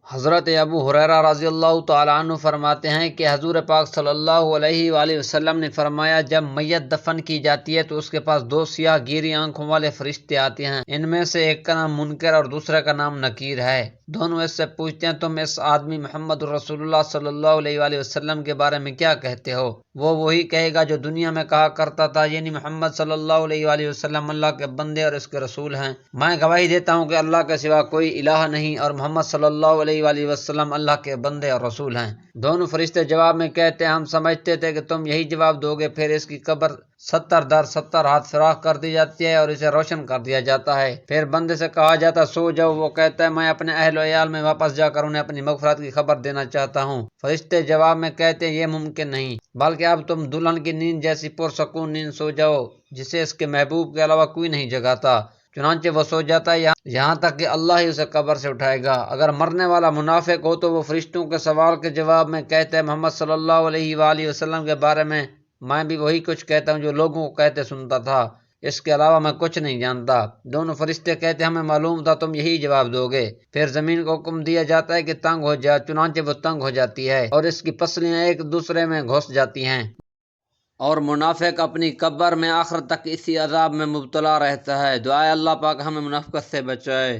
حضرت ابو ہریرہ رضی اللہ تعالیٰ عنہ فرماتے ہیں کہ حضور پاک صلی اللہ علیہ وآلہ وسلم نے فرمایا، جب میت دفن کی جاتی ہے تو اس کے پاس دو سیاہ گیری آنکھوں والے فرشتے آتے ہیں۔ ان میں سے ایک کا نام منکر اور دوسرے کا نام نکیر ہے۔ دونوں اس سے پوچھتے ہیں، تم اس آدمی محمد رسول اللہ صلی اللہ علیہ وآلہ وسلم کے بارے میں کیا کہتے ہو؟ وہ وہی کہے گا جو دنیا میں کہا کرتا تھا، یعنی محمد صلی اللہ علیہ وآلہ وسلم اللہ کے بندے اور اس کے رسول ہیں۔ میں گواہی دیتا ہوں کہ اللہ کے سوا کوئی الہ نہیں اور محمد صلی اللہ علیہ وآلہ وسلم اللہ کے بندے اور رسول ہیں۔ دونوں فرشتے جواب میں کہتے ہیں، ہم سمجھتے تھے کہ تم یہی جواب دو گے۔ پھر اس کی قبر 70 در 70 ہاتھ فراخ کر دی جاتی ہے اور اسے روشن کر دیا جاتا ہے۔ پھر بندے سے کہا جاتا، سو جاؤ۔ وہ کہتا ہے، میں اپنے اہل و عیال میں واپس جا کر انہیں اپنی مغفرت کی خبر دینا چاہتا ہوں۔ فرشتے جواب میں کہتے ہیں، یہ ممکن نہیں، بلکہ اب تم دلہن کی نیند جیسی پرسکون نیند سو جاؤ جسے اس کے محبوب کے علاوہ کوئی نہیں جگاتا۔ چنانچہ وہ سو جاتا ہے یہاں تک کہ اللہ ہی اسے قبر سے اٹھائے گا۔ اگر مرنے والا منافق ہو تو وہ فرشتوں کے سوال کے جواب میں کہتا ہے، محمد صلی اللہ علیہ وآلہ وسلم کے بارے میں بھی وہی کچھ کہتا ہوں جو لوگوں کو کہتے سنتا تھا، اس کے علاوہ میں کچھ نہیں جانتا۔ دونوں فرشتے کہتے ہیں، ہمیں معلوم تھا تم یہی جواب دو گے۔ پھر زمین کو حکم دیا جاتا ہے کہ تنگ ہو جائے، چنانچہ وہ تنگ ہو جاتی ہے اور اس کی پسلیاں ایک دوسرے میں گھس جاتی ہیں، اور منافق اپنی قبر میں آخر تک اسی عذاب میں مبتلا رہتا ہے۔ دعائے اللہ پاک ہمیں منافقت سے بچائے۔